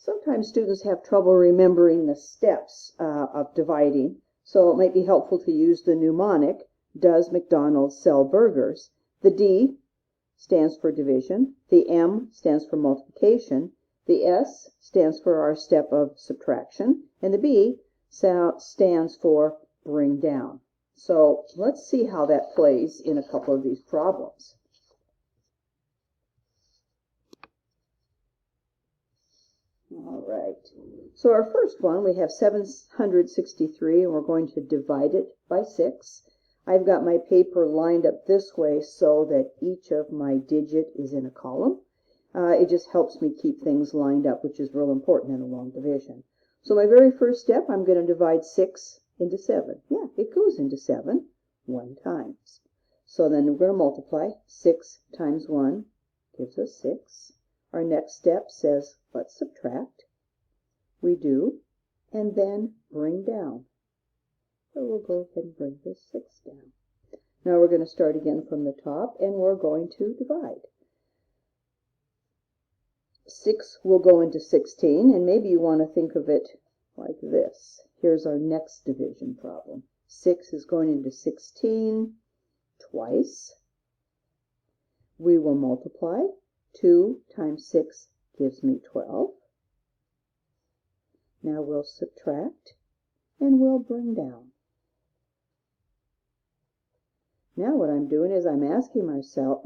Sometimes students have trouble remembering the steps of dividing, so it might be helpful to use the mnemonic, does McDonald's sell burgers? The D stands for division, the M stands for multiplication, the S stands for our step of subtraction, and the B stands for bring down. So let's see how that plays in a couple of these problems. All right, so our first one, we have 763, and we're going to divide it by 6. I've got my paper lined up this way so that each of my digit is in a column. It just helps me keep things lined up, which is real important in a long division. So my very first step, I'm going to divide 6 into 7. Yeah, it goes into 7 one times. So then we're going to multiply. 6 times 1 gives us 6. Our next step says, let's subtract. We do, and then bring down. So we'll go ahead and bring this 6 down. Now we're going to start again from the top, and we're going to divide. 6 will go into 16, and maybe you want to think of it like this. Here's our next division problem. 6 is going into 16 twice. We will multiply. 2 times 6 gives me 12. Now we'll subtract, and we'll bring down. Now what I'm doing is I'm asking myself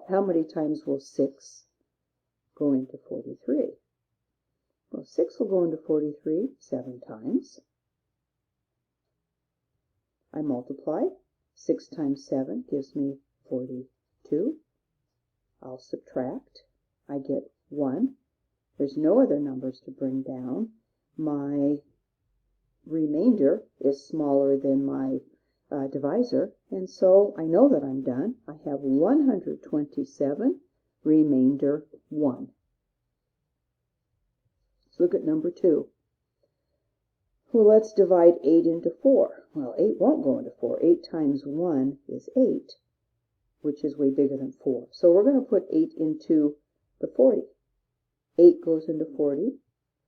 how many times will 6 go into 43? Well, 6 will go into 43 7 times. I multiply. 6 times 7 gives me 42. I'll subtract. I get 1. There's no other numbers to bring down. My remainder is smaller than my divisor, and so I know that I'm done. I have 127, remainder 1. Let's look at number 2. Well, let's divide 8 into 4. Well, 8 won't go into 4. 8 times 1 is 8, which is way bigger than 4. So we're going to put 8 into the 40. 8 goes into 40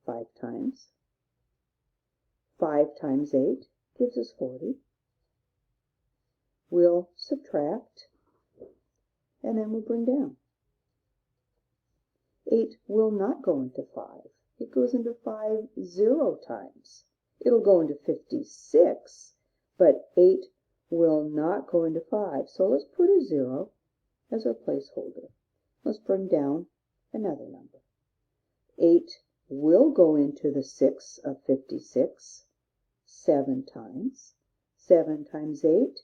5 times. 5 times 8 gives us 40. We'll subtract, and then we'll bring down. 8 will not go into 5. It goes into 5 0 times. It'll go into 56, but 8 will not go into 5. So let's put a 0 as our placeholder. Let's bring down another number. 8 will go into the 6 of 56 7 times. 7 times 8,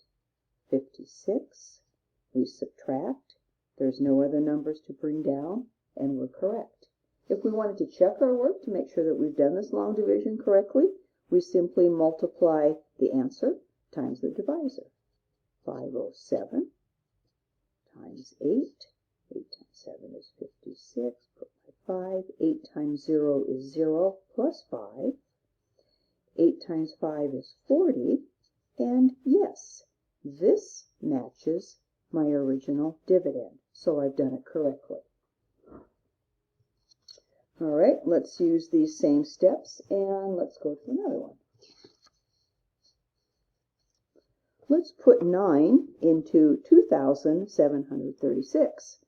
56. We subtract. There's no other numbers to bring down, and we're correct. If we wanted to check our work to make sure that we've done this long division correctly, we simply multiply the answer times the divisor. 507 times 8. 8 times 7 is 56. Put my 5. 8 times 0 is 0 plus 5. 8 times 5 is 40. And yes, this matches my original dividend. So I've done it correctly. All right, let's use these same steps, and let's go to another one. Let's put 9 into 2,736.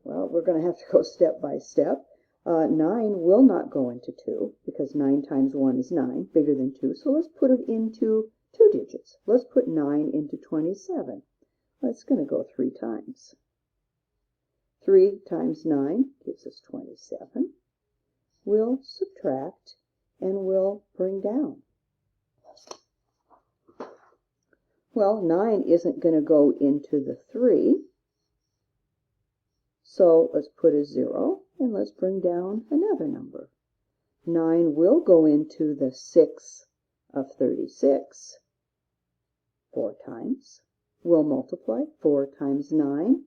Well, we're going to have to go step by step. 9 will not go into 2, because 9 times 1 is 9, bigger than 2. So let's put it into 2 digits. Let's put 9 into 27. Well, it's going to go 3 times. 3 times 9 gives us 27. We'll subtract, and we'll bring down. Well, 9 isn't going to go into the 3. So let's put a 0, and let's bring down another number. 9 will go into the 6 of 36 4 times. We'll multiply. 4 times 9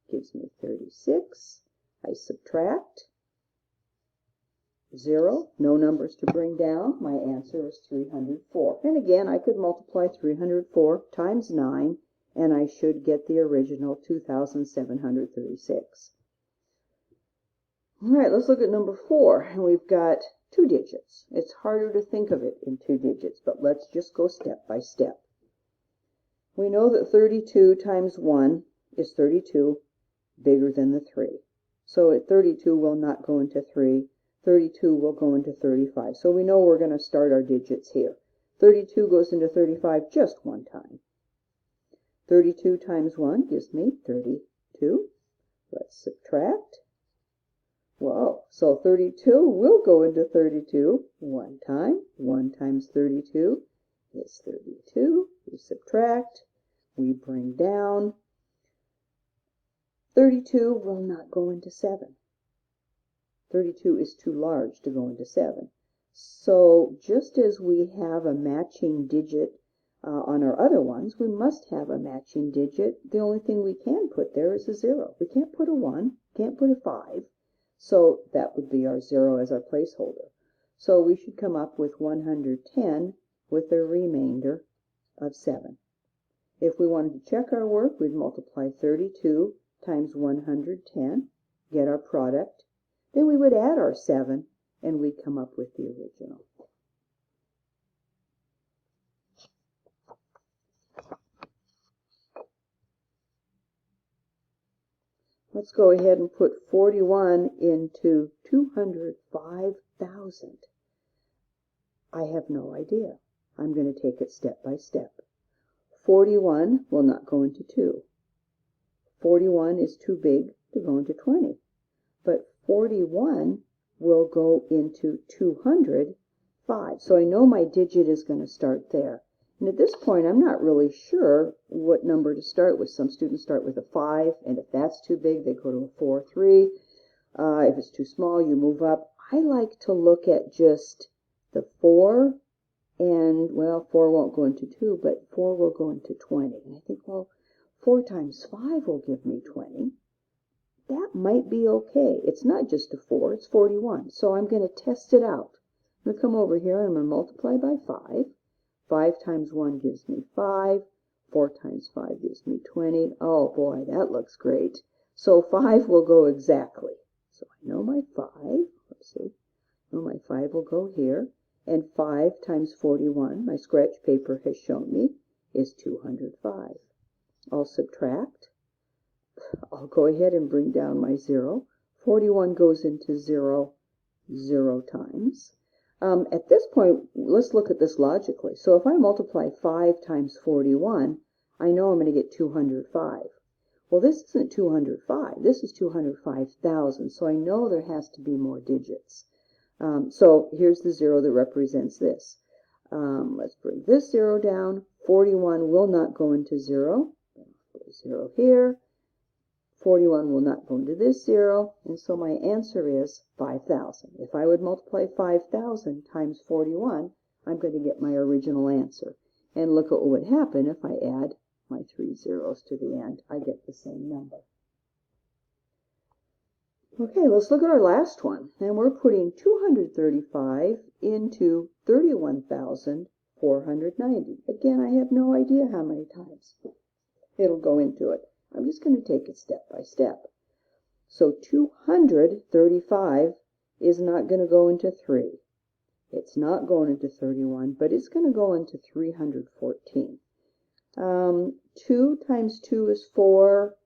gives me 36. I subtract. 0, no numbers to bring down. My answer is 304. And again, I could multiply 304 times 9, and I should get the original 2,736. All right, let's look at number 4, and we've got 2 digits. It's harder to think of it in 2 digits, but let's just go step by step. We know that 32 times 1 is 32, bigger than the 3. So 32 will not go into 3. 32 will go into 35. So we know we're going to start our digits here. 32 goes into 35 just one time. 32 times 1 gives me 32. Let's subtract. Whoa, so 32 will go into 32 one time. 1 times 32 is 32. We subtract. We bring down. 32 will not go into 7. 32 is too large to go into 7. So just as we have a matching digit on our other ones, we must have a matching digit. The only thing we can put there is a 0. We can't put a 1, can't put a 5. So that would be our 0 as our placeholder. So we should come up with 110 with a remainder of 7. If we wanted to check our work, we'd multiply 32 times 110, get our product. Then we would add our 7, and we'd come up with the original. Let's go ahead and put 41 into 205,000. I have no idea. I'm going to take it step by step. 41 will not go into 2. 41 is too big to go into 20. But 41 will go into 205. So I know my digit is going to start there. And at this point, I'm not really sure what number to start with. Some students start with a 5, and if that's too big, they go to a 4, 3. If it's too small, you move up. I like to look at just the 4, and, well, 4 won't go into 2, but 4 will go into 20. And I think, well, 4 times 5 will give me 20. That might be okay. It's not just a 4, it's 41. So I'm going to test it out. I'm going to come over here and I'm going to multiply by 5. 5 times 1 gives me 5. 4 times 5 gives me 20. Oh boy, that looks great. So 5 will go exactly. So I know my 5. Let's see. I know my 5 will go here. And 5 times 41, my scratch paper has shown me, is 205. I'll subtract. I'll go ahead and bring down my 0. 41 goes into 0 times. At this point, let's look at this logically. So if I multiply 5 times 41, I know I'm going to get 205. Well, this isn't 205. This is 205,000. So I know there has to be more digits. So here's the 0 that represents this. Let's bring this 0 down. 41 will not go into 0. Put a 0 here. 41 will not go into this 0, and so my answer is 5,000. If I would multiply 5,000 times 41, I'm going to get my original answer. And look at what would happen if I add my 3 zeros to the end. I get the same number. Okay, let's look at our last one. And we're putting 235 into 31,490. Again, I have no idea how many times it'll go into it. I'm just going to take it step by step. So 235 is not going to go into 3. It's not going into 31, but it's going to go into 314. 2 times 2 is 4.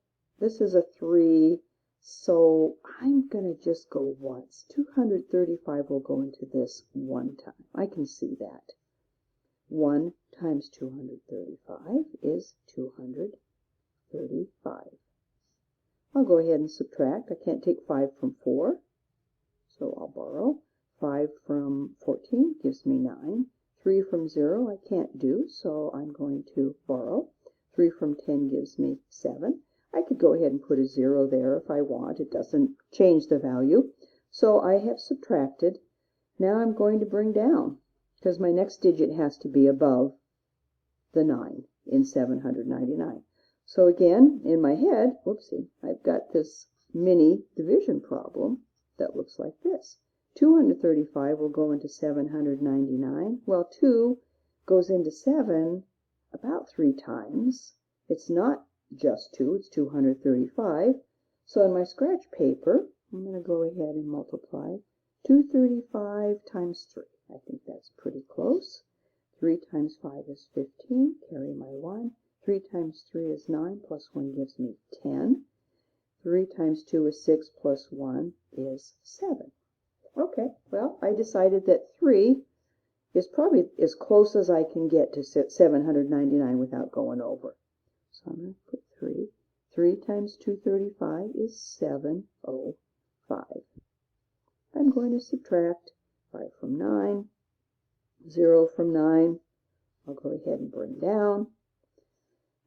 This is a 3. So I'm going to just go once. 235 will go into this one time. I can see that. 1 times 235 is 235. I'll go ahead and subtract. I can't take 5 from 4, so I'll borrow. 5 from 14 gives me 9. 3 from 0 I can't do, so I'm going to borrow. 3 from 10 gives me 7. I could go ahead and put a 0 there if I want. It doesn't change the value. So I have subtracted. Now I'm going to bring down, because my next digit has to be above the 9 in 799. So again, in my head, whoopsie, I've got this mini division problem that looks like this. 235 will go into 799. Well, 2 goes into 7 about 3 times. It's not just 2, it's 235. So in my scratch paper, I'm going to go ahead and multiply 235 times 3. I think that's pretty close. 3 times 5 is 15. Carry my 1. 3 times 3 is 9, plus 1 gives me 10. 3 times 2 is 6, plus 1 is 7. Okay, well, I decided that 3 is probably as close as I can get to 799 without going over. So I'm going to put 3. 3 times 235 is 705. I'm going to subtract 5 from 9, 0 from 9. I'll go ahead and bring down.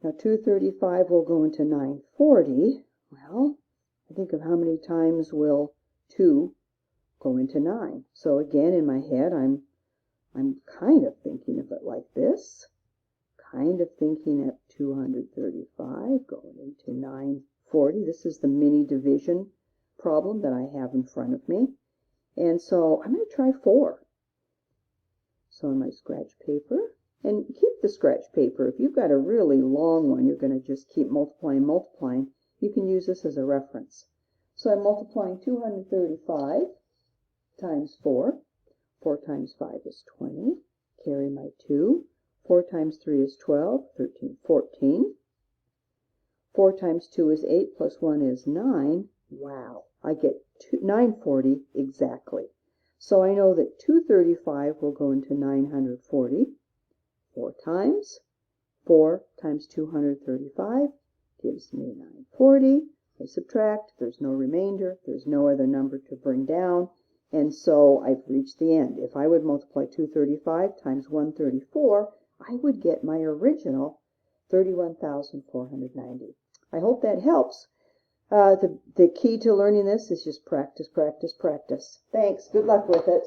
Now 235 will go into 940. Well, I think of how many times will 2 go into 9. So again, in my head, I'm kind of thinking of it like this. Kind of thinking at 235 going into 940. This is the mini division problem that I have in front of me. And so I'm going to try 4. So on my scratch paper, and keep the scratch paper. If you've got a really long one, you're going to just keep multiplying. You can use this as a reference. So I'm multiplying 235 times 4. 4 times 5 is 20. Carry my 2. 4 times 3 is 12. 13, 14. 4 times 2 is 8, plus 1 is 9. Wow, I get 940 exactly. So I know that 235 will go into 940 4 times. 4 times 235 gives me 940. I subtract. There's no remainder. There's no other number to bring down. And so I've reached the end. If I would multiply 235 times 134, I would get my original 31,490. I hope that helps. The key to learning this is just practice, practice, practice. Thanks. Good luck with it.